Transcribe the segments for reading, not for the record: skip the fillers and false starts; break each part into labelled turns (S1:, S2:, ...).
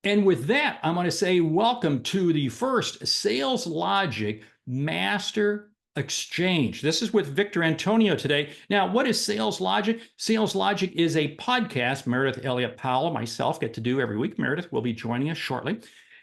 S1: And with that, I'm going to say welcome to the first Sales Logic Master Exchange. This is with Victor Antonio today. Now, what is Sales Logic? Sales Logic is a podcast Meredith Elliott Powell and myself get to do every week. Meredith will be joining us shortly.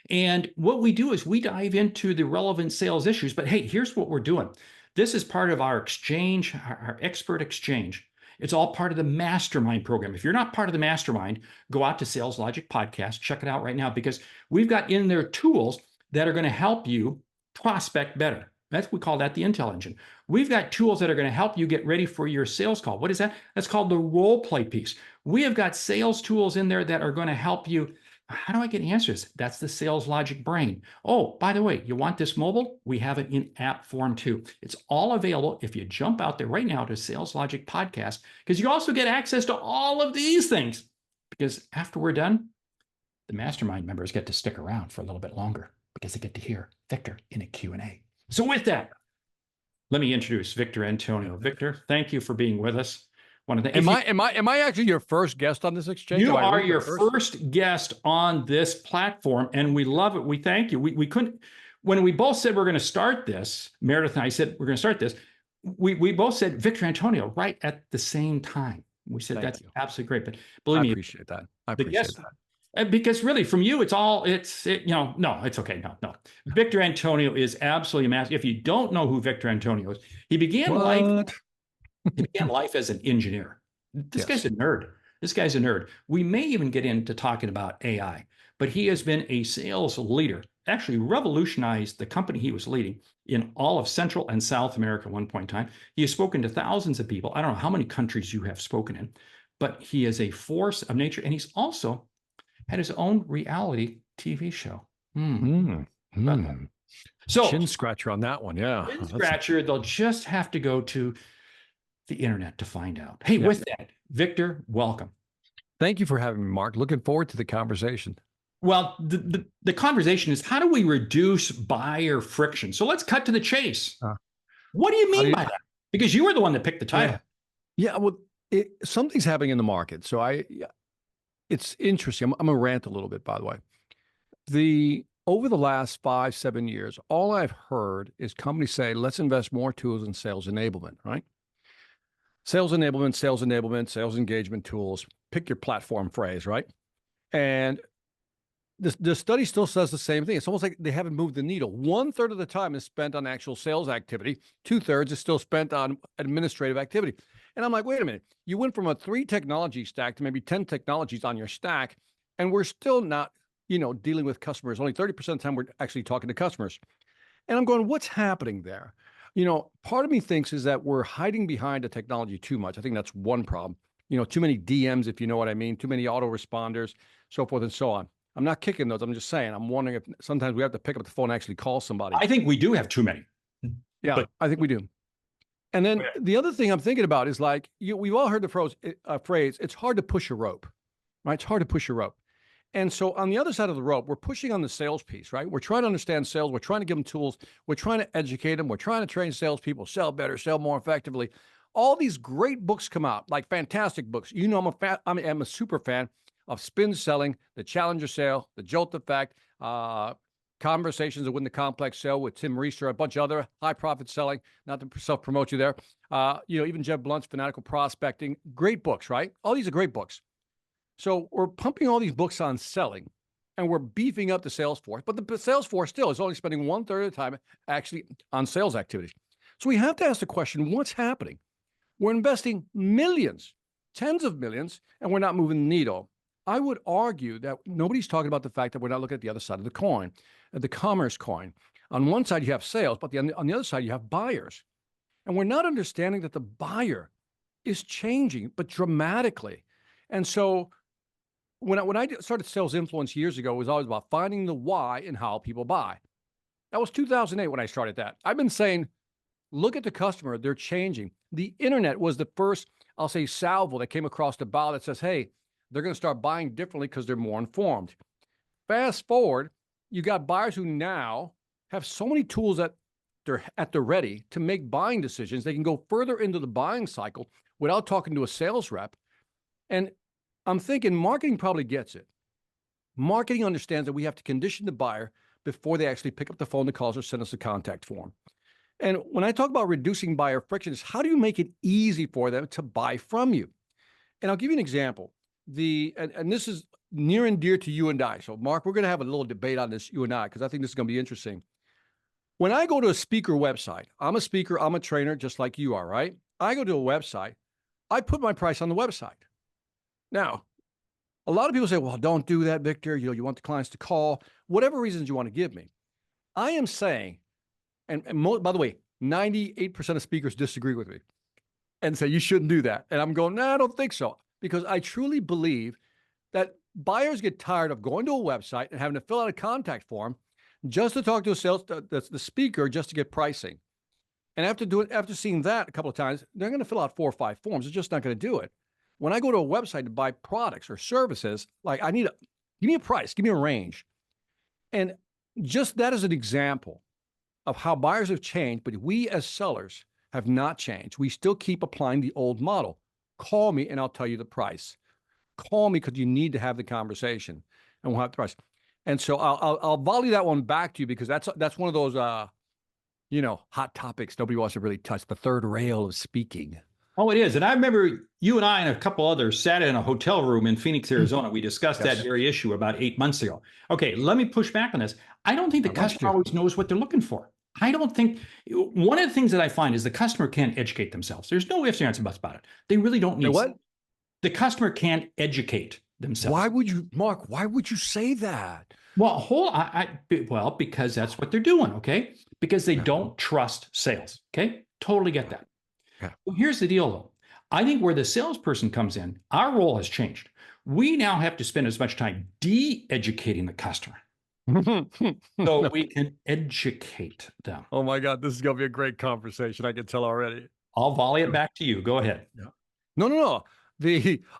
S1: And what we do is we dive into the relevant sales issues. But hey, here's what we're doing. This is part of our exchange, our expert exchange. It's all part of the mastermind program. If you're not part of the mastermind, go out to Sales Logic Podcast, check it out right now, because we've got in there tools that are going to help you prospect better. We call that the Intel Engine. We've got tools that are going to help you get ready for your sales call. What is that? That's called the role play piece. We have got sales tools in there that are going to help you. How do I get answers? That's the Sales Logic brain. Oh, by the way, you want this mobile? We have it in app form too. It's all available if you jump out there right now to Sales Logic Podcast, because you also get access to all of these things. Because after we're done, the mastermind members get to stick around for a little bit longer because they get to hear Victor in a Q&A. So with that, let me introduce Victor Antonio. Victor, thank you for being with us.
S2: Am I actually your first guest on this exchange?
S1: You are your first guest on this platform, and we love it. We thank you. We couldn't, when we both said we're going to start this, Meredith and I said we're going to start this, we both said Victor Antonio right at the same time. We said that's absolutely great. But believe me,
S2: I appreciate that. I appreciate that.
S1: Because really, from you, it's okay. No. Victor Antonio is absolutely massive. If you don't know who Victor Antonio is, he began life as an engineer. This guy's a nerd. We may even get into talking about AI, but he has been a sales leader, actually revolutionized the company he was leading in all of Central and South America at one point in time. He has spoken to thousands of people. I don't know how many countries you have spoken in, but he is a force of nature. And he's also had his own reality TV show.
S2: So chin scratcher on that one. Yeah.
S1: Chin scratcher. They'll just have to go to the internet to find out. Hey, with that, Victor, welcome.
S2: Thank you for having me, Mark. Looking forward to the conversation.
S1: Well, the conversation is, how do we reduce buyer friction? So let's cut to the chase. What do you mean by that? Because you were the one that picked the title.
S2: Well, something's happening in the market. So it's interesting. I'm gonna rant a little bit, by the way. Over the last 5-7 years, all I've heard is companies say, let's invest more tools in sales enablement, right? Sales enablement, sales engagement tools, pick your platform phrase, right? And the study still says the same thing. It's almost like they haven't moved the needle. 1/3 of the time is spent on actual sales activity. 2/3 is still spent on administrative activity. And I'm like, wait a minute. You went from a 3 technology stack to maybe 10 technologies on your stack, and we're still not, dealing with customers. Only 30% of the time we're actually talking to customers. And I'm going, what's happening there? Part of me thinks is that we're hiding behind the technology too much. I think that's one problem. Too many DMs, if you know what I mean, too many autoresponders, so forth and so on. I'm not kicking those. I'm just saying, I'm wondering if sometimes we have to pick up the phone and actually call somebody.
S1: I think we do have too many.
S2: Yeah, I think we do. And then the other thing I'm thinking about is like, we've all heard the phrase, it's hard to push a rope, right? It's hard to push a rope. And so on the other side of the rope, we're pushing on the sales piece, right? We're trying to understand sales. We're trying to give them tools. We're trying to educate them. We're trying to train salespeople, sell better, sell more effectively. All these great books come out, like fantastic books. I'm a super fan of Spin Selling, The Challenger Sale, The Jolt Effect, Conversations that Win the Complex Sale with Tim Reister, a bunch of other high profit selling, not to self-promote you there. Even Jeb Blunt's Fanatical Prospecting, great books, right? All these are great books. So we're pumping all these books on selling, and we're beefing up the sales force, but the sales force still is only spending 1/3 of the time actually on sales activities. So we have to ask the question, what's happening? We're investing millions, tens of millions, and we're not moving the needle. I would argue that nobody's talking about the fact that we're not looking at the other side of the coin, the commerce coin. On one side, you have sales, but on the other side, you have buyers. And we're not understanding that the buyer is changing, but dramatically. And so when I started Sales Influence years ago, it was always about finding the why and how people buy. That was 2008 when I started that. I've been saying, look at the customer, they're changing. The internet was the first, I'll say, salvo that came across the bow that says, hey, they're going to start buying differently because they're more informed. Fast forward, you got buyers who now have so many tools that they're at the ready to make buying decisions. They can go further into the buying cycle without talking to a sales rep. And I'm thinking marketing probably gets it. Marketing understands that we have to condition the buyer before they actually pick up the phone to call us or send us a contact form. And when I talk about reducing buyer friction, is how do you make it easy for them to buy from you? And I'll give you an example. And this is near and dear to you and I. So, Mark, we're going to have a little debate on this, you and I, because I think this is going to be interesting. When I go to a speaker website, I'm a speaker, I'm a trainer, just like you are, right? I go to a website, I put my price on the website. Now, a lot of people say, well, don't do that, Victor. You want the clients to call, whatever reasons you want to give me. I am saying, by the way, 98% of speakers disagree with me and say you shouldn't do that. And I'm going, no, I don't think so. Because I truly believe that buyers get tired of going to a website and having to fill out a contact form just to talk to the speaker just to get pricing. And after seeing that a couple of times, they're going to fill out 4 or 5 forms. They're just not going to do it. When I go to a website to buy products or services, like give me a price, give me a range. And just that is an example of how buyers have changed, but we as sellers have not changed. We still keep applying the old model. Call me and I'll tell you the price. Call me because you need to have the conversation and we'll have the price. And so I'll volley that one back to you because that's one of those hot topics nobody wants to really touch, the third rail of speaking.
S1: Oh, it is. And I remember you and I and a couple others sat in a hotel room in Phoenix, Arizona. We discussed that very issue about 8 months ago. Okay, let me push back on this. I don't think the customer always knows what they're looking for. I don't think one of the things that I find is the customer can't educate themselves. There's no ifs, ands, and buts about it. They really don't need
S2: what?
S1: The customer can't educate themselves.
S2: Why would you, Mark? Why would you say that?
S1: Well, because that's what they're doing. Okay, because they don't trust sales. Okay, totally get that.
S2: Yeah.
S1: Well, here's the deal, though. I think where the salesperson comes in, our role has changed. We now have to spend as much time de-educating the customer so we can educate them.
S2: Oh my God, this is going to be a great conversation. I can tell already.
S1: I'll volley it back to you. Go ahead.
S2: Yeah. No.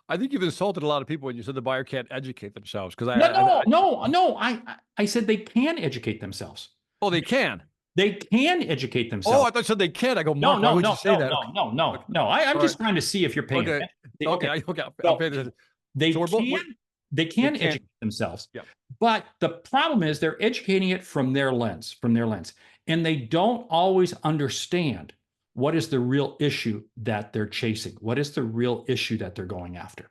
S2: I think you've insulted a lot of people when you said the buyer can't educate themselves. Because
S1: I said they can educate themselves.
S2: Oh, they can.
S1: They can educate themselves.
S2: Oh, I thought you said they can. I go, Mark, why would you say that?
S1: No. I'm just trying to see if you're paying attention.
S2: Okay. I'll pay attention.
S1: They can educate themselves.
S2: Yeah.
S1: But the problem is they're educating it from their lens. And they don't always understand what is the real issue that they're chasing. What is the real issue that they're going after?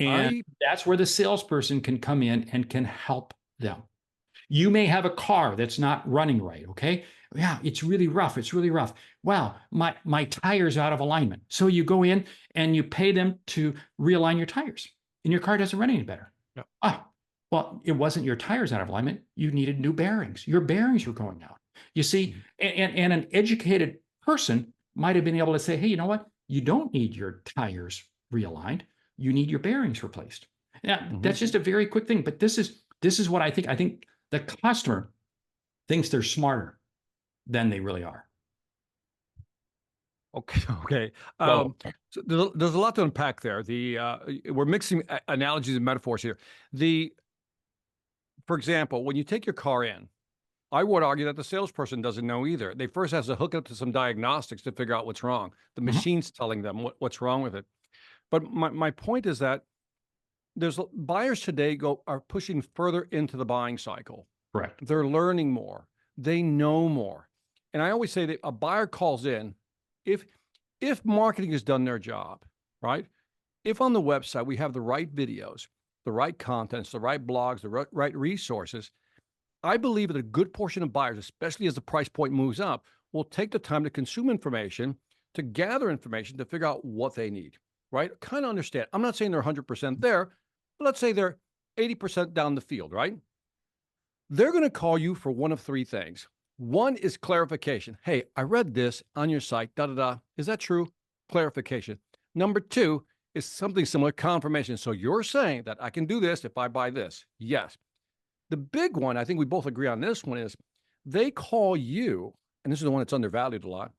S1: And that's where the salesperson can come in and can help them. You may have a car that's not running right, okay? Yeah, it's really rough. Wow, my tire's out of alignment. So you go in and you pay them to realign your tires, and your car doesn't run any better.
S2: Yeah.
S1: Well, it wasn't your tires out of alignment. You needed new bearings. Your bearings were going out. You see, and an educated person might have been able to say, hey, you know what? You don't need your tires realigned. You need your bearings replaced. Now, that's just a very quick thing, but this is what I think. I think the customer thinks they're smarter than they really are.
S2: Okay. So there's a lot to unpack there. We're mixing analogies and metaphors here. For example, when you take your car in, I would argue that the salesperson doesn't know either. They first have to hook up to some diagnostics to figure out what's wrong. The machine's telling them what's wrong with it. But my point is that there's buyers today are pushing further into the buying cycle.
S1: Correct.
S2: They're learning more. They know more. And I always say that a buyer calls in if marketing has done their job, right? If on the website we have the right videos, the right contents, the right blogs, the right resources, I believe that a good portion of buyers, especially as the price point moves up, will take the time to consume information, to gather information, to figure out what they need, right? Kind of understand. I'm not saying they're 100% there, but let's say they're 80% down the field, right? They're going to call you for one of 3 things. One is clarification. Hey, I read this on your site, Is that true? Clarification. Number 2 is something similar, confirmation. So you're saying that I can do this if I buy this. Yes. The big one, I think we both agree on this one, is they call you, and this is the one that's undervalued a lot,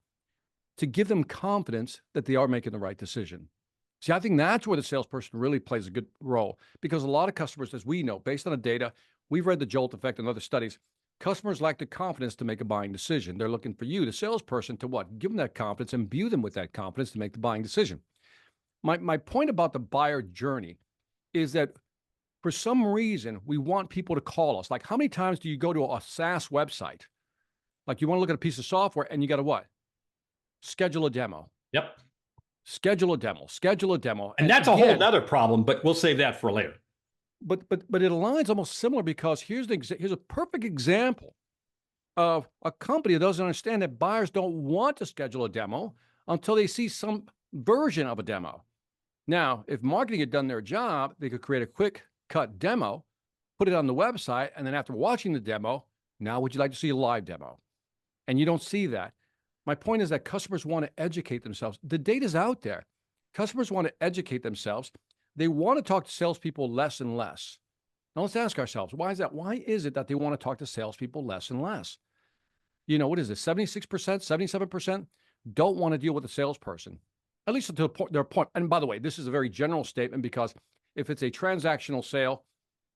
S2: to give them confidence that they are making the right decision. See, I think that's where the salesperson really plays a good role, because a lot of customers, as we know, based on the data, we've read the Jolt effect and other studies, customers lack the confidence to make a buying decision. They're looking for you, the salesperson, to what? Give them that confidence, imbue them with that confidence to make the buying decision. My point about the buyer journey is that For some reason, we want people to call us. Like, how many times do you go to a SaaS website? Like, you want to look at a piece of software and you got to what? Schedule a demo.
S1: Yep.
S2: Schedule a demo. Schedule a demo.
S1: And that's a whole other problem, but we'll save that for later.
S2: But it aligns almost similar, because here's a perfect example of a company that doesn't understand that buyers don't want to schedule a demo until they see some version of a demo. Now, if marketing had done their job, they could create a quick cut demo, put it on the website, and then after watching the demo, now would you like to see a live demo? And you don't see that. My point is that customers want to educate themselves. The data's out there. Customers want to educate themselves. They want to talk to salespeople less and less. Now let's ask ourselves, why is that? Why is it that they want to talk to salespeople less and less? You know, what is it? 76%, 77% don't want to deal with a salesperson, at least until their point. And by the way, this is a very general statement, because if it's a transactional sale,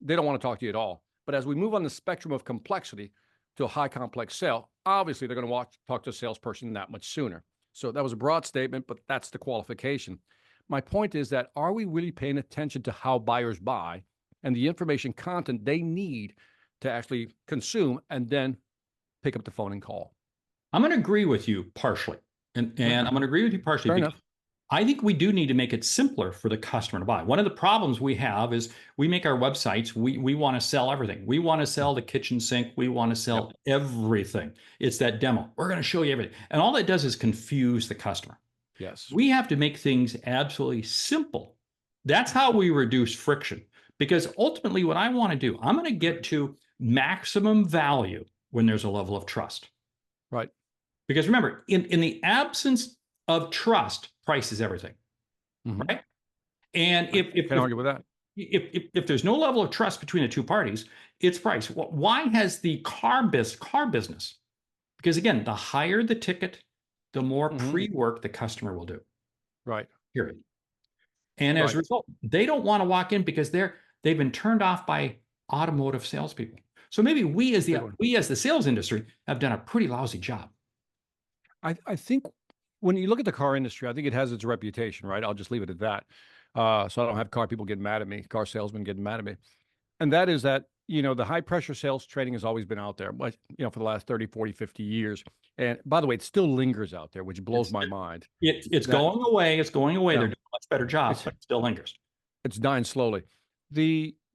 S2: they don't want to talk to you at all. But as we move on the spectrum of complexity to a high complex sale, obviously they're going to talk to a salesperson that much sooner. So that was a broad statement, but that's the qualification. My point is that, are we really paying attention to how buyers buy and the information content they need to actually consume and then pick up the phone and call?
S1: I'm going to agree with you partially. And I'm going to agree with you partially.
S2: Fair enough.
S1: I think we do need to make it simpler for the customer to buy. One of the problems we have is we make our websites, we want to sell everything. We want to sell the kitchen sink. We want to sell everything. It's that demo. We're going to show you everything. And all that does is confuse the customer.
S2: Yes.
S1: We have to make things absolutely simple. That's how we reduce friction. Because ultimately what I want to do, I'm going to get to maximum value when there's a level of trust.
S2: Right.
S1: Because remember, in the absence of trust, price is everything, right? And if
S2: can't argue with that.
S1: If there's no level of trust between the two parties, it's price. Why has the car business? Because again, the higher the ticket, the more pre-work the customer will do.
S2: Right.
S1: Period. And as a result, they don't want to walk in because they've been turned off by automotive salespeople. So maybe we as the sales industry have done a pretty lousy job.
S2: I think when you look at the car industry, I think it has its reputation, right? I'll just leave it at that. So I don't have car people getting mad at me, car salesmen getting mad at me. And that is that, you know, the high pressure sales training has always been out there, but, you know, for the last 30, 40, 50 years. And by the way, it still lingers out there, which blows my mind.
S1: It's going away. It's going away. They're doing a much better job, but it still lingers.
S2: It's dying slowly.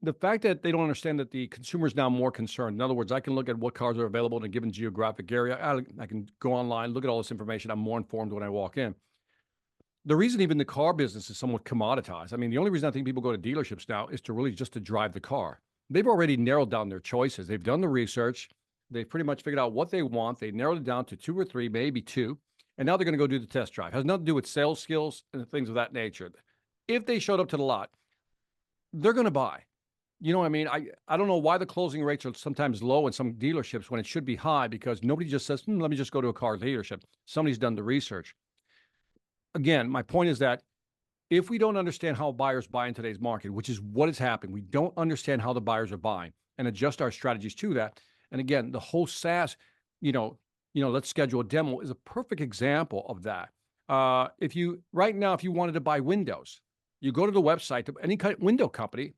S2: The fact that they don't understand that the consumer is now more concerned. In other words, I can look at what cars are available in a given geographic area. I can go online, look at all this information. I'm more informed when I walk in. The reason even the car business is somewhat commoditized. I mean, the only reason I think people go to dealerships now is to really just to drive the car. They've already narrowed down their choices. They've done the research. They've pretty much figured out what they want. They narrowed it down to 2 or 3, maybe 2. And now they're going to go do the test drive. It has nothing to do with sales skills and things of that nature. If they showed up to the lot, they're going to buy. You know what I mean? I don't know why the closing rates are sometimes low in some dealerships when it should be high, because nobody just says, let me just go to a car dealership. Somebody's done the research. Again, my point is that if we don't understand how buyers buy in today's market, which is what is happening, we don't understand how the buyers are buying and adjust our strategies to that. And again, the whole SaaS, let's schedule a demo is a perfect example of that. If you wanted to buy windows, you go to the website of any kind of window company,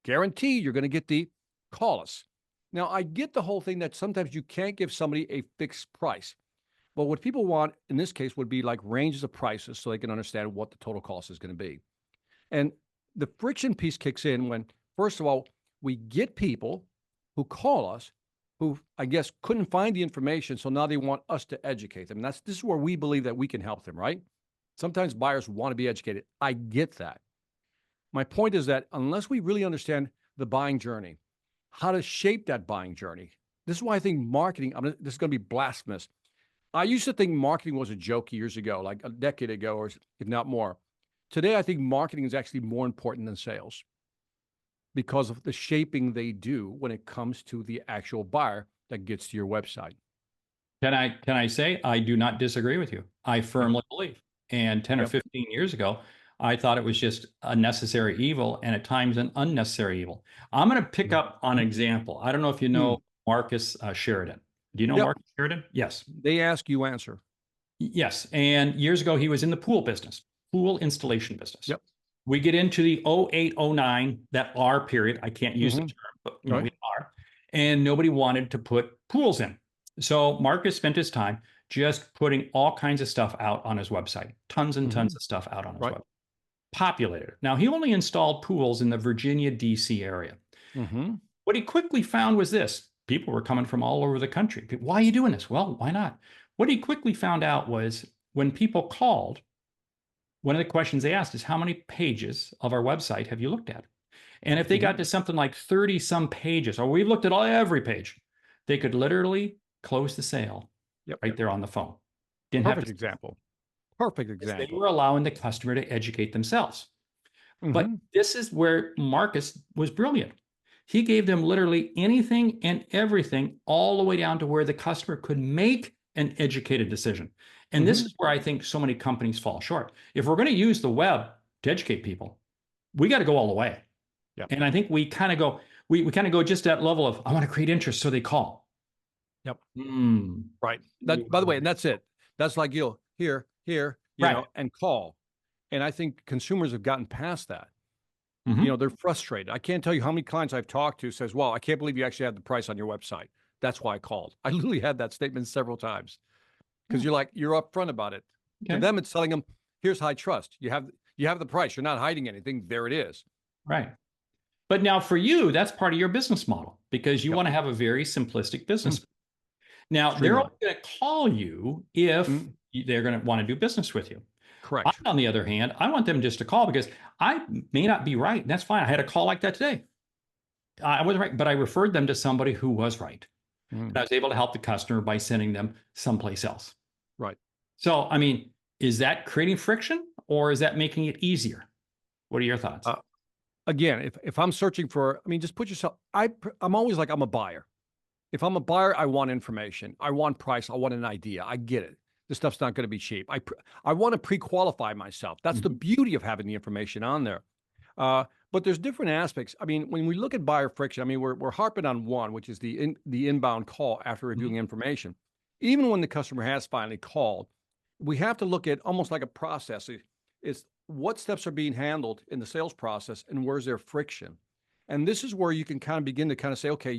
S2: guarantee you're going to get the call us. Now, I get the whole thing that sometimes you can't give somebody a fixed price. But what people want in this case would be like ranges of prices so they can understand what the total cost is going to be. And the friction piece kicks in when, first of all, we get people who call us who, I guess, couldn't find the information. So now they want us to educate them. This is where we believe that we can help them, right? Sometimes buyers want to be educated. I get that. My point is that unless we really understand the buying journey, how to shape that buying journey, this is why I think marketing, this is going to be blasphemous. I used to think marketing was a joke years ago, like a decade ago, or if not more. Today, I think marketing is actually more important than sales because of the shaping they do when it comes to the actual buyer that gets to your website.
S1: Can I say I do not disagree with you? I firmly believe. And 10 or 15 years ago, I thought it was just a necessary evil and at times an unnecessary evil. I'm going to pick up on an example. I don't know if you know Marcus Sheridan. Do you know Marcus Sheridan? Yes.
S2: They ask, you answer.
S1: Yes. And years ago, he was in the pool business, pool installation business.
S2: Yep.
S1: We get into the 08, 09, that R period. I can't use the
S2: Mm-hmm.
S1: term, but
S2: Right.
S1: we are. And nobody wanted to put pools in. So Marcus spent his time just putting all kinds of stuff out on his website, tons and
S2: Mm-hmm.
S1: tons of stuff out on his
S2: Right.
S1: website. Populated it. Now, he only installed pools in the Virginia, D.C. area.
S2: Mm-hmm.
S1: What he quickly found was this: people were coming from all over the country. Why are you doing this? Well, why not? What he quickly found out was when people called, one of the questions they asked is, how many pages of our website have you looked at? And if they got to something like 30 some pages, or we've looked at every page, they could literally close the sale
S2: Yep.
S1: right there on the phone. Didn't have
S2: Perfect
S1: to,
S2: example. Perfect
S1: because they
S2: example.
S1: were allowing the customer to educate themselves. But
S2: Mm-hmm.
S1: this is where Marcus was brilliant. He gave them literally anything and everything, all the way down to where the customer could make an educated decision. And this
S2: Mm-hmm.
S1: is where I think so many companies fall short. If we're going to use the web to educate people, we got to go all the way.
S2: Yep.
S1: And I think we kind of go, we kind of go just that level of, I want to create interest, so they call.
S2: Yep.
S1: Mm.
S2: Right. That, by the way, and that's it. That's like, here,
S1: Right.
S2: and call. And I think consumers have gotten past that.
S1: Mhm.
S2: They're frustrated. I can't tell you how many clients I've talked to says, well, I can't believe you actually had the price on your website. That's why I called. I literally had that statement several times because you're upfront about it. To
S1: Okay.
S2: them, it's telling them, here's high trust. You have the price. You're not hiding anything. There it is.
S1: Right. But now for you, that's part of your business model because you
S2: Yep.
S1: want to have a very simplistic business. Now, they're
S2: Streamline.
S1: only going to call you if
S2: Mm,
S1: they're going to want to do business with you. I,
S2: correct.
S1: on the other hand, I want them just to call because I may not be right. That's fine. I had a call like that today. I wasn't right, but I referred them to somebody who was right. And
S2: Mm,
S1: I was able to help the customer by sending them someplace else.
S2: right.
S1: So, I mean, is that creating friction or is that making it easier? What are your thoughts?
S2: Uh, Again, if I'm searching for, I mean, just put yourself, I'm always like, I'm a buyer. If I'm a buyer, I want information. I want price. I want an idea. I get it. This stuff's not going to be cheap. I want to pre-qualify myself. That's the
S1: Mhm.
S2: beauty of having the information on there. But there's different aspects. I mean, when we look at buyer friction, I mean, we're harping on one, which is the inbound call after
S1: Mhm.
S2: reviewing information. Even when the customer has finally called, we have to look at almost like a process. It's what steps are being handled in the sales process and where's there friction. And this is where you can kind of begin to kind of say, okay,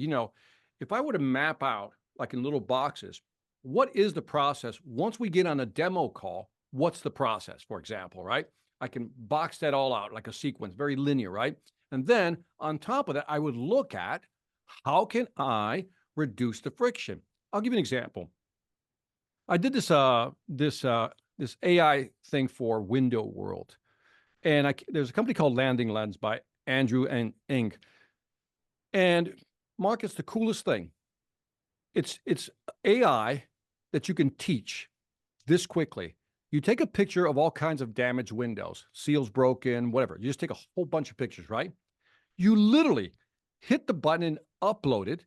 S2: if I were to map out like in little boxes, what is the process once we get on a demo call? What's the process, for example, right? I can box that all out like a sequence, very linear, right? And then on top of that, I would look at how can I reduce the friction? I'll give you an example. I did this AI thing for Window World, and there's a company called Landing Lens by Andrew and Ing. And Mark, it's the coolest thing. It's AI that you can teach this quickly. You take a picture of all kinds of damaged windows, seals broken, whatever. You just take a whole bunch of pictures, right? You literally hit the button and upload it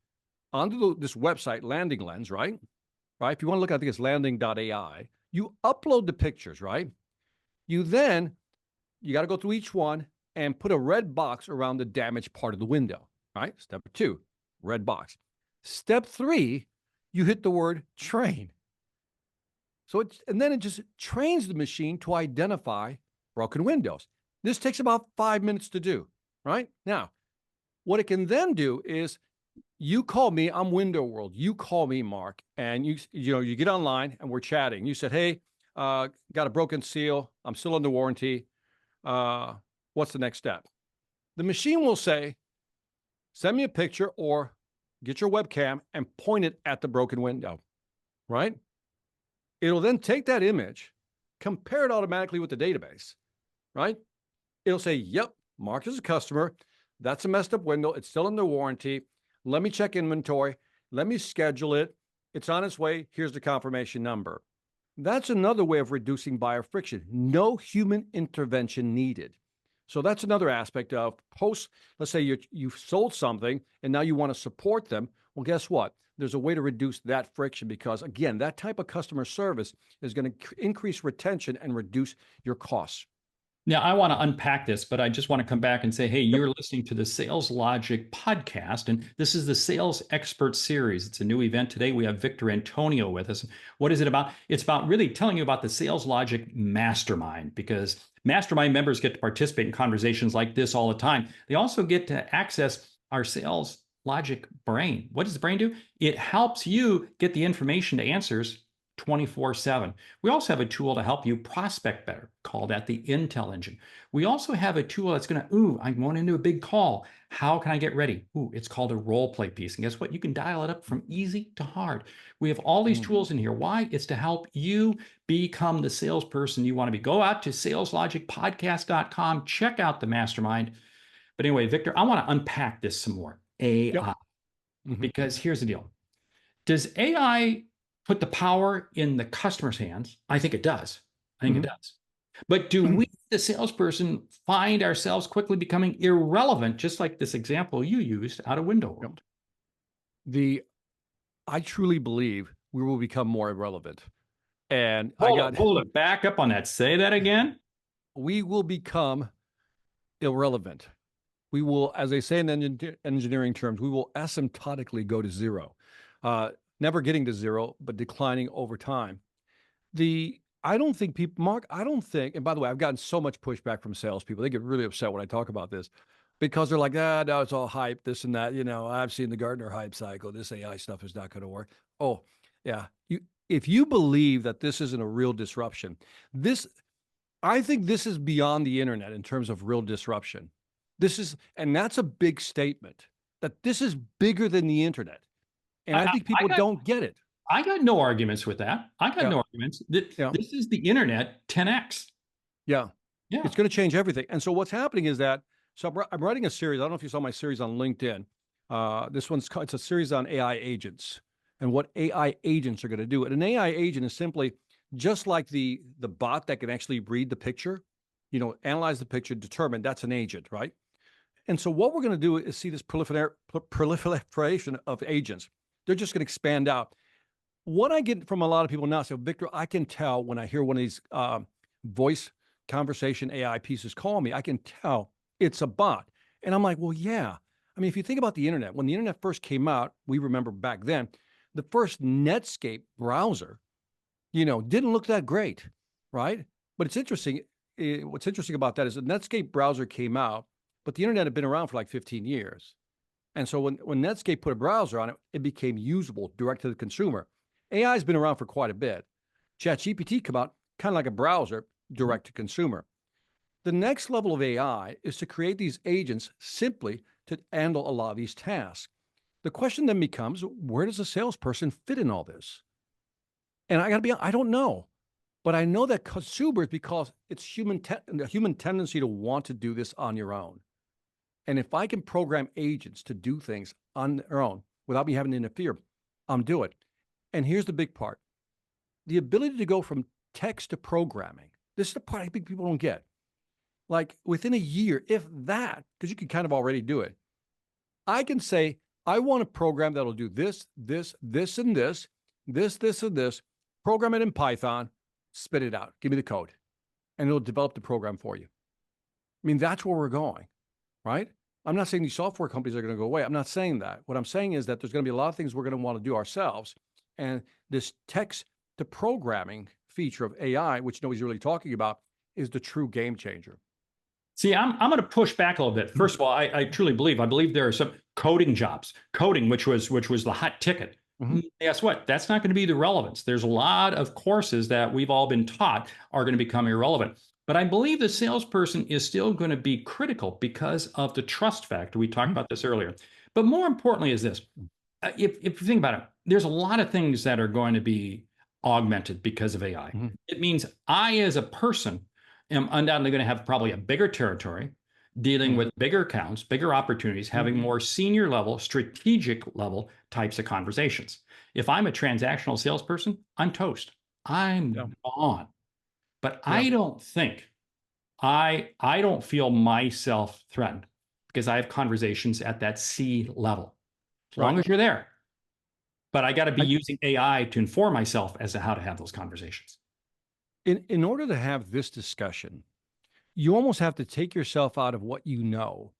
S2: onto this website, Landing Lens, right? Right. If you want to look, I think it's landing.ai. You upload the pictures, right? You got to go through each one and put a red box around the damaged part of the window, right? Step 2, red box. Step 3, you hit the word train. And then it just trains the machine to identify broken windows. This takes about 5 minutes to do, right? Now, what it can then do is you call me, I'm Window World. You call me, Mark, and you get online and we're chatting. You said, hey, got a broken seal. I'm still under warranty. What's the next step? The machine will say, send me a picture or get your webcam and point it at the broken window, right? It'll then take that image, compare it automatically with the database, right? It'll say, yep, Mark is a customer. That's a messed up window. It's still under warranty. Let me check inventory. Let me schedule it. It's on its way. Here's the confirmation number. That's another way of reducing buyer friction. No human intervention needed. So that's another aspect of post. Let's say you've sold something and now you want to support them. Well, guess what? There's a way to reduce that friction because, again, that type of customer service is going to increase retention and reduce your costs.
S1: Now, I want to unpack this, but I just want to come back and say, hey,
S2: Yep.
S1: you're listening to the Sales Logic podcast, and this is the Sales Expert Series. It's a new event today. We have Victor Antonio with us. What is it about? It's about really telling you about the Sales Logic mastermind, because Mastermind members get to participate in conversations like this all the time. They also get to access our sales logic brain. What does the brain do? It helps you get the information to answers 24/7. We also have a tool to help you prospect better. Call that the Intel Engine. We also have a tool that's going to, I'm going into a big call. How can I get ready? It's called a role play piece. And guess what? You can dial it up from easy to hard. We have all these tools in here. Why? It's to help you become the salesperson you want to be. Go out to saleslogicpodcast.com, check out the mastermind. But anyway, Victor, I want to unpack this some more. AI. Because here's the deal. Does AI put the power in the customer's hands? I think it does. I think it does. But do we, the salesperson, find ourselves quickly becoming irrelevant, just like this example you used out of Window World?
S2: I truly believe we will become more irrelevant. And
S1: hold it, back up on that. Say that again.
S2: We will become irrelevant. We will, as they say in engineering terms, we will asymptotically go to zero. Never getting to zero, but declining over time. I don't think people, Mark, I don't think, and by the way, I've gotten so much pushback from salespeople. They get really upset when I talk about this because they're like, no, it's all hype, this and that. I've seen the Gartner hype cycle. This AI stuff is not going to work. Oh, yeah. If you believe that this isn't a real disruption, I think this is beyond the internet in terms of real disruption. And that's a big statement, that this is bigger than the internet. And I think people don't get it.
S1: I got no arguments with that. I got no arguments. This is the internet 10x.
S2: Yeah. It's going to change everything. And so what's happening is that, I'm writing a series. I don't know if you saw my series on LinkedIn. It's a series on AI agents and what AI agents are going to do. And an AI agent is simply just like the bot that can actually read the picture, analyze the picture, determine that's an agent, right? And so what we're going to do is see this proliferation of agents. They're just going to expand out. What I get from a lot of people now say, Victor, I can tell when I hear one of these voice conversation AI pieces call me, I can tell it's a bot. And I'm like, well, yeah. I mean, if you think about the internet, when the internet first came out, we remember back then, the first Netscape browser, didn't look that great, right? But it's interesting. What's interesting about that is the Netscape browser came out, but the internet had been around for like 15 years. And so when Netscape put a browser on it, it became usable direct to the consumer. AI has been around for quite a bit. ChatGPT came out kind of like a browser direct to consumer. The next level of AI is to create these agents simply to handle a lot of these tasks. The question then becomes, where does a salesperson fit in all this? And I got to be honest, I don't know. But I know that consumers, because it's human tendency to want to do this on your own. And if I can program agents to do things on their own without me having to interfere, I'm do it. And here's the big part. The ability to go from text to programming. This is the part I think people don't get. Like within a year, if that, because you can kind of already do it. I can say, I want a program that'll do this, this, this, and this, this, and this. Program it in Python, spit it out, give me the code, and it'll develop the program for you. I mean, that's where we're going, right? I'm not saying these software companies are going to go away. I'm not saying that. What I'm saying is that there's going to be a lot of things we're going to want to do ourselves. And this text to programming feature of AI, which nobody's really talking about, is the true game changer.
S1: See, I'm going to push back a little bit. First of all, I truly believe there are some coding jobs, which was the hot ticket. Guess what? That's not going to be the relevance. There's a lot of courses that we've all been taught are going to become irrelevant. But I believe the salesperson is still going to be critical because of the trust factor. We talked about this earlier. But more importantly is this. If you think about it, there's a lot of things that are going to be augmented because of AI. It means I, as a person, am undoubtedly going to have probably a bigger territory, dealing with bigger accounts, bigger opportunities, having more senior level, strategic level types of conversations. If I'm a transactional salesperson, I'm toast. I'm gone. But I don't think, I don't feel myself threatened because I have conversations at that C level. As long as you're there. But I got to be using AI to inform myself as to how to have those conversations.
S2: In order to have this discussion, you almost have to take yourself out of what you know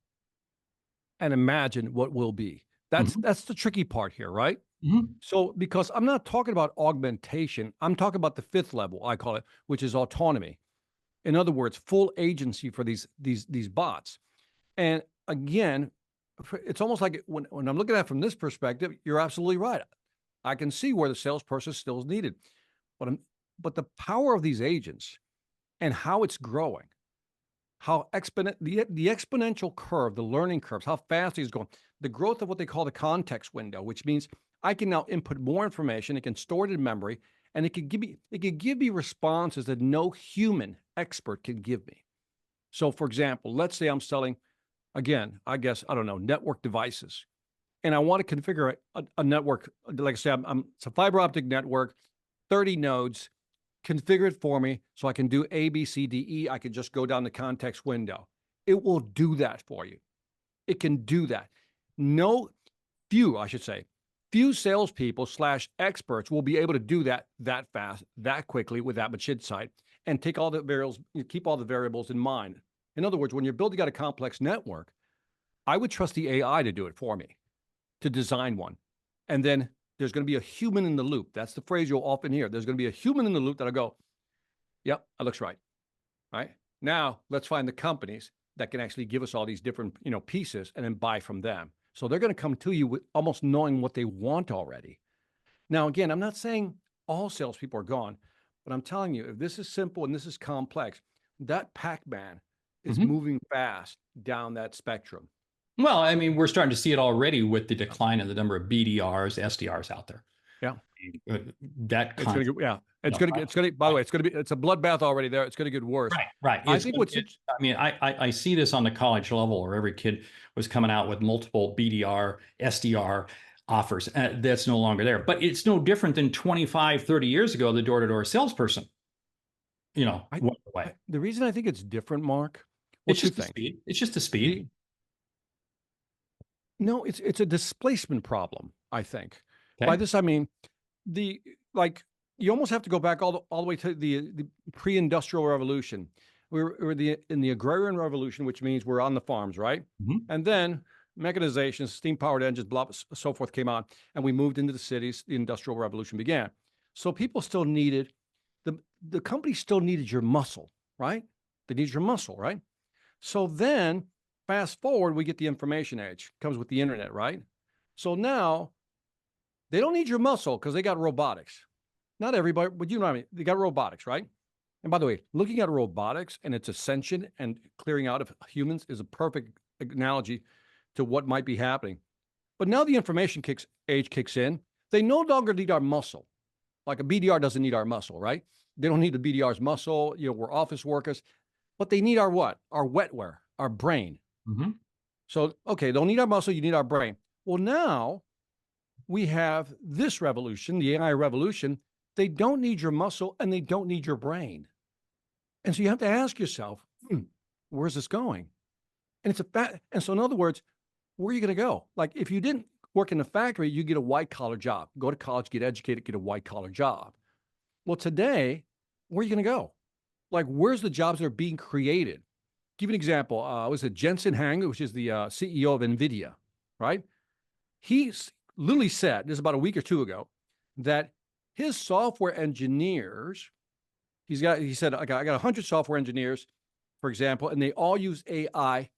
S2: and imagine what will be. That's the tricky part here, right? So, because I'm not talking about augmentation, I'm talking about the fifth level, I call it, which is autonomy. In other words, full agency for these bots. And again, it's almost like when I'm looking at it from this perspective, you're absolutely right. I can see where the salesperson still is needed, but but the power of these agents and how it's growing, how the exponential curve, the learning curves, how fast it's going, the growth of what they call the context window, which means I can now input more information, it can store it in memory, and it can give me responses that no human expert can give me. So, for example, let's say I'm selling, again, I guess, I don't know, network devices, and I want to configure a network. Like I said, it's a fiber optic network, 30 nodes. Configure it for me so I can do A, B, C, D, E. I can just go down the context window. It will do that for you. It can do that. Few salespeople / experts will be able to do that fast, that quickly, with that much insight, and take all the variables, keep all the variables in mind. In other words, when you're building out a complex network, I would trust the AI to do it for me, to design one. And then there's going to be a human in the loop. That's the phrase you'll often hear. There's going to be a human in the loop that'll go, yep, that looks right. Right? Now, let's find the companies that can actually give us all these different, pieces and then buy from them. So they're going to come to you with almost knowing what they want already. Now, again, I'm not saying all salespeople are gone, but I'm telling you, if this is simple and this is complex, that Pac-Man is moving fast down that spectrum.
S1: Well, I mean, we're starting to see it already with the decline in the number of BDRs, SDRs out there.
S2: Yeah.
S1: That
S2: it's going to get, by the way, it's a bloodbath already there. It's going to get worse.
S1: Right.
S2: I think
S1: I see this on the college level where every kid was coming out with multiple BDR, SDR offers. That's no longer there. But it's no different than 25, 30 years ago, the door-to-door salesperson, went away.
S2: The reason I think it's different, Mark,
S1: it's just the speed. It's just the speed.
S2: No, it's a displacement problem, I think.
S1: Okay.
S2: By this, I mean, you almost have to go back all the way to the pre-industrial revolution. We're in the agrarian revolution, which means we're on the farms, right? And then mechanization, steam-powered engines, blah, so forth came on, and we moved into the cities. The industrial revolution began. So people still needed, the company still needed your muscle, right? They need your muscle, right? So then, fast forward, we get the information age. Comes with the internet, right? So now, they don't need your muscle because they got robotics. Not everybody, but you know what I mean. They got robotics, right? And by the way, looking at robotics and its ascension and clearing out of humans is a perfect analogy to what might be happening. But now the information age kicks in. They no longer need our muscle. Like a BDR doesn't need our muscle, right? They don't need the BDR's muscle. We're office workers. But they need our what? Our wetware, our brain. So, okay, don't need our muscle, you need our brain. Well, now we have this revolution, the AI revolution. They don't need your muscle and they don't need your brain. And so you have to ask yourself, where's this going? And and so in other words, where are you going to go? Like if you didn't work in the factory, you get a white collar job, go to college, get educated, get a white collar job. Well, today, where are you going to go? Like, where's the jobs that are being created? Give you an example. Was it Jensen Huang, which is the CEO of NVIDIA, right? He literally said, this is about a week or two ago, that his software engineers, he said, I got 100 software engineers, for example, and they all use AI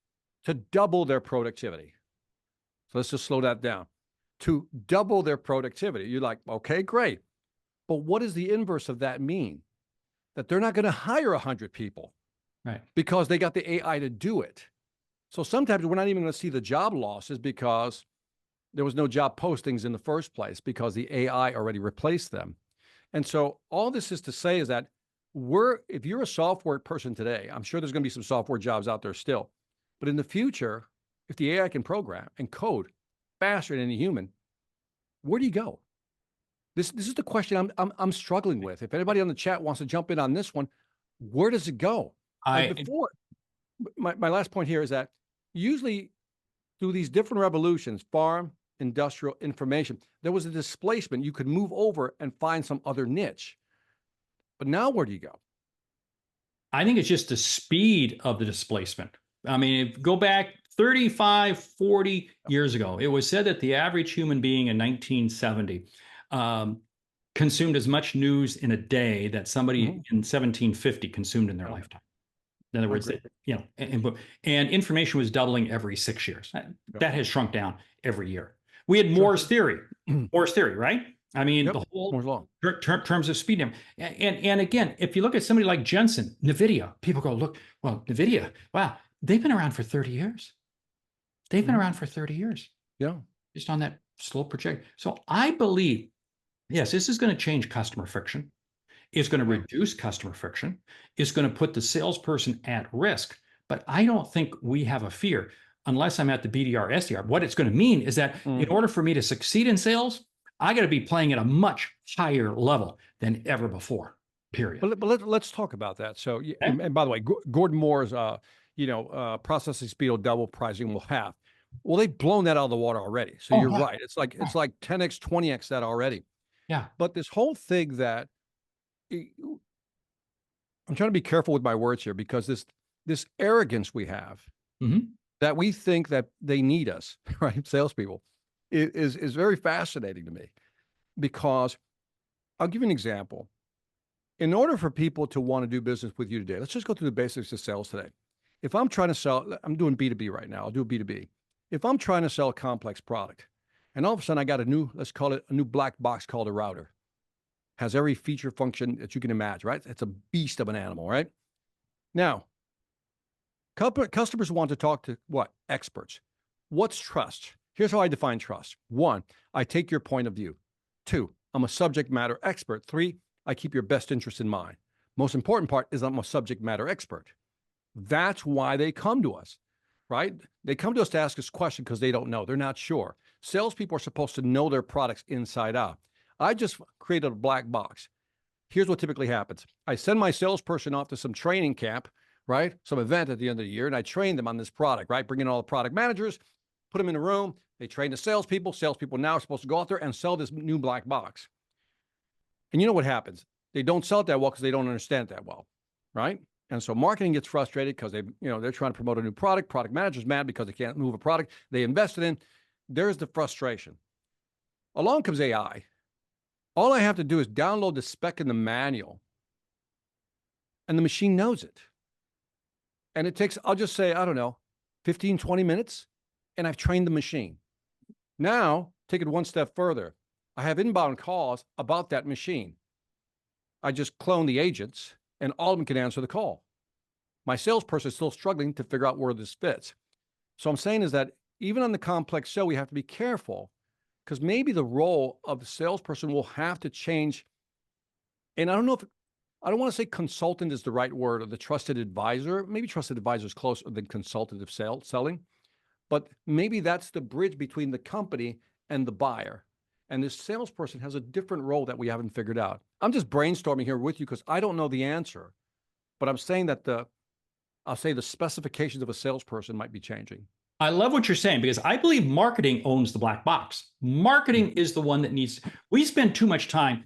S2: to double their productivity. So let's just slow that down. To double their productivity. You're like, okay, great. But what does the inverse of that mean? That they're not going to hire 100 people.
S1: Right.
S2: Because they got the AI to do it. So sometimes we're not even going to see the job losses because there was no job postings in the first place because the AI already replaced them. And so all this is to say is that if you're a software person today, I'm sure there's going to be some software jobs out there still. But in the future, if the AI can program and code faster than any human, where do you go? This is the question I'm struggling with. If anybody on the chat wants to jump in on this one, where does it go? My last point here is that usually through these different revolutions, farm, industrial, information, there was a displacement. You could move over and find some other niche. But now where do you go?
S1: I think it's just the speed of the displacement. I mean, go back 35, 40 years ago, it was said that the average human being in 1970 consumed as much news in a day that somebody in 1750 consumed in their lifetime. In other
S2: I
S1: words,
S2: agree.
S1: and information was doubling every 6 years.
S2: Yep.
S1: That has shrunk down every year. We had
S2: Sure.
S1: Moore's theory, right? I mean,
S2: Yep.
S1: the whole
S2: Moore's law.
S1: terms of speed. And again, if you look at somebody like Jensen, NVIDIA, people go, look, well, NVIDIA, wow, they've been around for 30 years. They've been around for 30 years.
S2: Yeah.
S1: Just on that slow project. So I believe, yes, this is going to change customer friction. It's going to reduce customer friction. It's going to put the salesperson at risk. But I don't think we have a fear unless I'm at the BDR, SDR. What it's going to mean is that in order for me to succeed in sales, I got to be playing at a much higher level than ever before, period.
S2: But let's talk about that. So,
S1: Okay.
S2: and by the way, Gordon Moore's, processing speed will double, pricing will half. Well, they've blown that out of the water already. So you're right. It's like 10x, 20x that already.
S1: Yeah.
S2: But this whole thing that I'm trying to be careful with my words here because this arrogance we have that we think that they need us, right? Salespeople is very fascinating to me because I'll give you an example. In order for people to want to do business with you today, let's just go through the basics of sales today. If I'm trying to sell, I'm doing B2B right now. I'll do B2B. If I'm trying to sell a complex product and all of a sudden I got let's call it a new black box called a router. Has every feature function that you can imagine, right? It's a beast of an animal, right? Now, customers want to talk to what? Experts. What's trust? Here's how I define trust. 1, I take your point of view. 2, I'm a subject matter expert. 3, I keep your best interest in mind. Most important part is I'm a subject matter expert. That's why they come to us, right? They come to us to ask us questions because they don't know. They're not sure. Salespeople are supposed to know their products inside out. I just created a black box. Here's what typically happens. I send my salesperson off to some training camp, right? Some event at the end of the year, and I train them on this product, right? Bring in all the product managers, put them in a room. They train the salespeople. Salespeople now are supposed to go out there and sell this new black box. And you know what happens? They don't sell it that well because they don't understand it that well, right? And so marketing gets frustrated because they're trying to promote a new product. Product manager's mad because they can't move a product they invested in. There's the frustration. Along comes AI. All I have to do is download the spec in the manual, and the machine knows it. And it takes, I'll just say, I don't know, 15, 20 minutes, and I've trained the machine. Now, take it one step further. I have inbound calls about that machine. I just clone the agents, and all of them can answer the call. My salesperson is still struggling to figure out where this fits. So I'm saying is that even on the complex sale, we have to be careful because maybe the role of the salesperson will have to change. And I don't know if, I don't want to say consultant is the right word or the trusted advisor. Maybe trusted advisor is closer than consultative selling, but maybe that's the bridge between the company and the buyer. And this salesperson has a different role that we haven't figured out. I'm just brainstorming here with you because I don't know the answer, but I'm saying that I'll say the specifications of a salesperson might be changing.
S1: I love what you're saying because I believe marketing owns the black box. Marketing is the one that needs, we spend too much time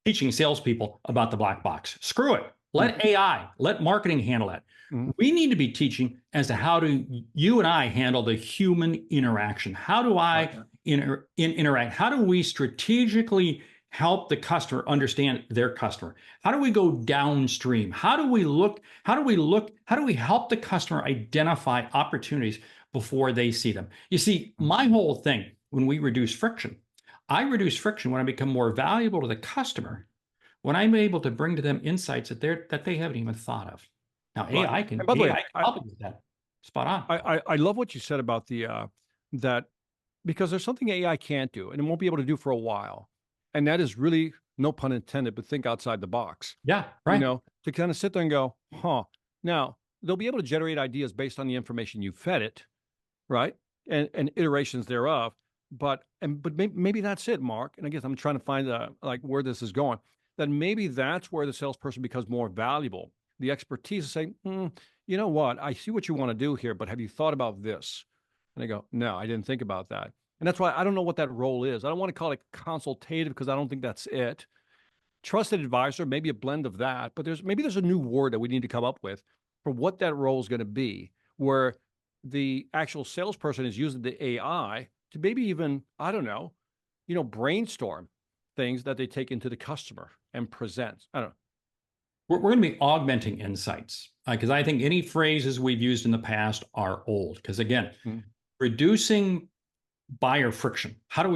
S1: teaching salespeople about the black box. Screw it. Let AI, let marketing handle it. We need to be teaching as to how do you and I handle the human interaction. How do I interact? How do we strategically help the customer understand their customer? How do we go downstream? How do we help the customer identify opportunities before they see them? You see, my whole thing, when we reduce friction, I reduce friction when I become more valuable to the customer, when I'm able to bring to them insights that they haven't even thought of. Now, AI can help you with that. Spot on.
S2: I love what you said about that because there's something AI can't do and it won't be able to do for a while. And that is really, no pun intended, but think outside the box.
S1: Yeah, right.
S2: To kind of sit there and go, Now, they'll be able to generate ideas based on the information you fed it, right? And iterations thereof. But maybe that's it, Mark. And I guess I'm trying to find where this is going. That maybe that's where the salesperson becomes more valuable. The expertise is saying, you know what? I see what you want to do here, but have you thought about this? And they go, no, I didn't think about that. And that's why I don't know what that role is. I don't want to call it consultative because I don't think that's it. Trusted advisor, maybe a blend of that, but there's a new word that we need to come up with for what that role is going to be, where the actual salesperson is using the AI to maybe even, I don't know, brainstorm things that they take into the customer and present. I don't know.
S1: we're going to be augmenting insights because I think any phrases we've used in the past are old. Because again,
S2: Mm.
S1: reducing buyer friction. How do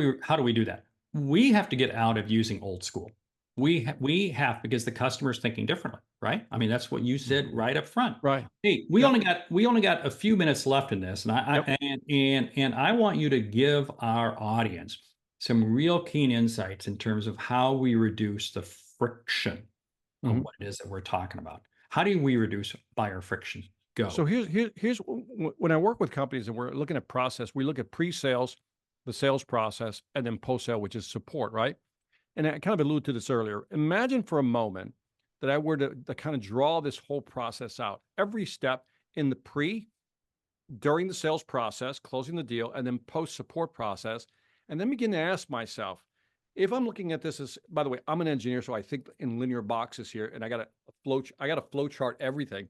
S1: we do that? We have to get out of using old school. We have because the customer is thinking differently, right? I mean, that's what you said right up front.
S2: Right.
S1: Hey, we
S2: Yep.
S1: only got a few minutes left in this, and
S2: Yep.
S1: and I want you to give our audience some real keen insights in terms of how we reduce the friction of
S2: Mhm.
S1: what it is that we're talking about. How do we reduce buyer friction?
S2: So
S1: Go.
S2: when I work with companies and we're looking at process, we look at pre-sales, the sales process, and then post-sale, which is support, right? And I kind of alluded to this earlier. Imagine for a moment that I were to kind of draw this whole process out, every step in the during the sales process, closing the deal, and then post support process, and then begin to ask myself, if I'm looking at this as, by the way, I'm an engineer, so I think in linear boxes here, and I got to flow chart everything.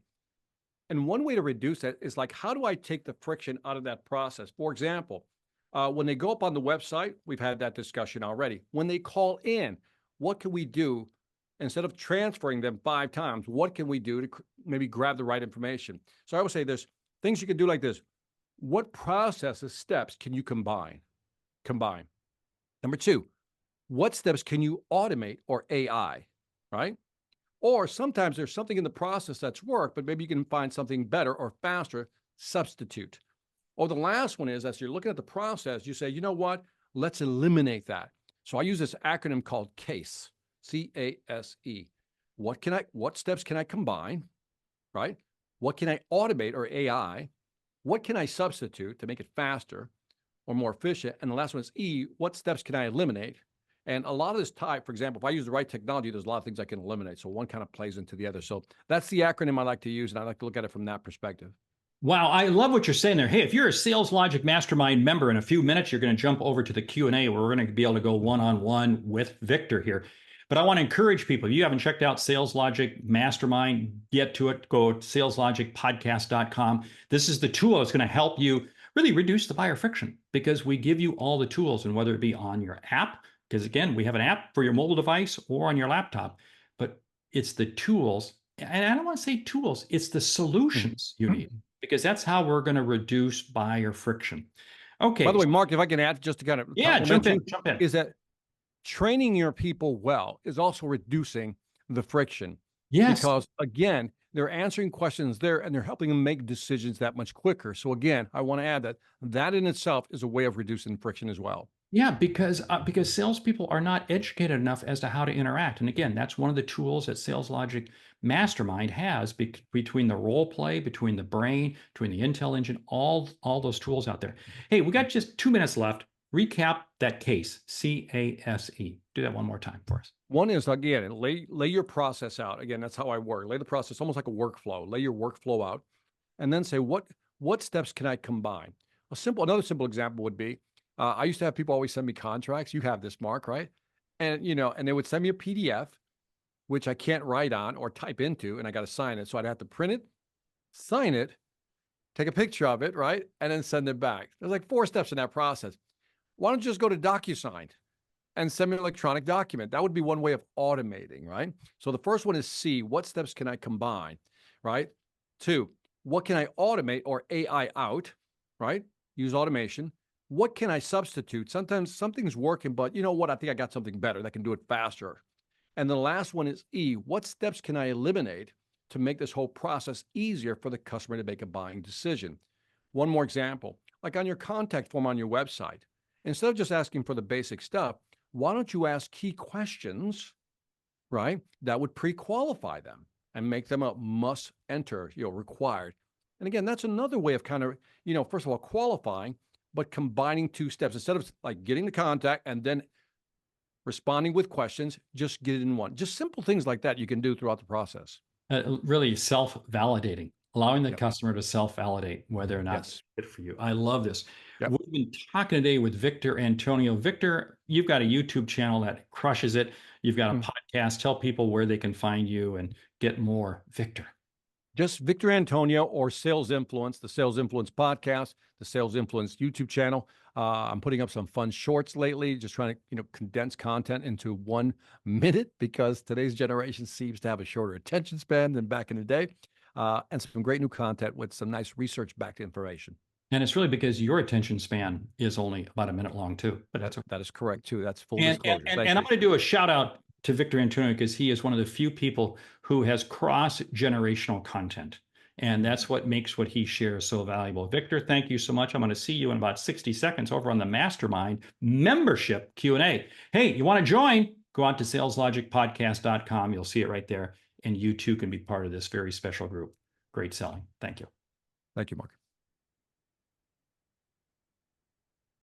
S2: And one way to reduce that is like, how do I take the friction out of that process? For example, when they go up on the website, we've had that discussion already. When they call in, what can we do instead of transferring them 5 times? What can we do to maybe grab the right information? So I would say there's things you can do like this. What processes, steps can you combine? Combine. Number two, what steps can you automate or AI, right? Or sometimes there's something in the process that's worked, but maybe you can find something better or faster, substitute. Or the last one is, as you're looking at the process, you say, you know what? Let's eliminate that. So I use this acronym called CASE, CASE. What steps can I combine, right? What can I automate or AI? What can I substitute to make it faster or more efficient? And the last one is E, what steps can I eliminate? And a lot of this type, for example, if I use the right technology, there's a lot of things I can eliminate. So one kind of plays into the other. So that's the acronym I like to use, and I like to look at it from that perspective.
S1: Wow, I love what you're saying there. Hey, if you're a Sales Logic Mastermind member, in a few minutes you're going to jump over to the Q&A where we're going to be able to go one-on-one with Victor here. But I want to encourage people, if you haven't checked out Sales Logic Mastermind, get to it. Go to saleslogicpodcast.com. This is the tool that's going to help you really reduce the buyer friction because we give you all the tools, and whether it be on your app, because again, we have an app for your mobile device or on your laptop, but it's the tools, and I don't want to say tools, it's the solutions you need because that's how we're going to reduce buyer friction.
S2: By
S1: Okay.
S2: the way, Mark, if I can add just to kind of
S1: Yeah,
S2: compliment you,
S1: jump in.
S2: is that training your people well is also reducing the friction.
S1: Yes.
S2: Because again, they're answering questions there and they're helping them make decisions that much quicker. So again, I want to add that that in itself is a way of reducing friction as well.
S1: Yeah, because salespeople are not educated enough as to how to interact. And again, that's one of the tools that Sales Logic Mastermind has between the role play, between the brain, between the Intel engine, all those tools out there. Hey, we got just 2 minutes left. Recap that case, CASE. Do that one more time for us.
S2: One is again, lay your process out. Again, that's how I work. Lay the process almost like a workflow. Lay your workflow out, and then say what steps can I combine. Another simple example would be, I used to have people always send me contracts. You have this, Mark, right? And and they would send me a PDF, which I can't write on or type into, and I got to sign it. So I'd have to print it, sign it, take a picture of it, right, and then send it back. There's like 4 steps in that process. Why don't you just go to DocuSign and send me an electronic document? That would be one way of automating, right? So the first one is C, what steps can I combine, right? 2, what can I automate or AI out, right? Use automation. What can I substitute? Sometimes something's working, but you know what? I think I got something better that can do it faster. And the last one is E, what steps can I eliminate to make this whole process easier for the customer to make a buying decision? One more example, like on your contact form on your website, instead of just asking for the basic stuff, why don't you ask key questions, right? That would pre-qualify them and make them a must enter, required. And again, that's another way of kind of, first of all, qualifying, but combining 2 steps instead of like getting the contact and then responding with questions, just get it in one. Just simple things like that you can do throughout the process.
S1: Really self-validating, allowing the
S2: Yep.
S1: customer to self-validate whether or not it's
S2: Yes.
S1: good for you. I love this.
S2: Yep.
S1: We've been talking today with Victor Antonio. Victor, you've got a YouTube channel that crushes it. You've got a podcast. Tell people where they can find you and get more. Victor.
S2: Just Victor Antonio or Sales Influence, the Sales Influence podcast, the Sales Influence YouTube channel. I'm putting up some fun shorts lately, just trying to, condense content into 1 minute because today's generation seems to have a shorter attention span than back in the day. And some great new content with some nice research-backed information.
S1: And it's really because your attention span is only about a minute long too, but that's okay.
S2: That is correct too. That's full
S1: And
S2: disclosure. Thank
S1: I'm
S2: you.
S1: going to do a shout out to Victor Antonio because he is one of the few people who has cross-generational content. And that's what makes what he shares so valuable. Victor, thank you so much. I'm going to see you in about 60 seconds over on the Mastermind membership Q&A. Hey, you want to join? Go out to saleslogicpodcast.com. You'll see it right there. And you too can be part of this very special group. Great selling. Thank you.
S2: Thank you, Mark.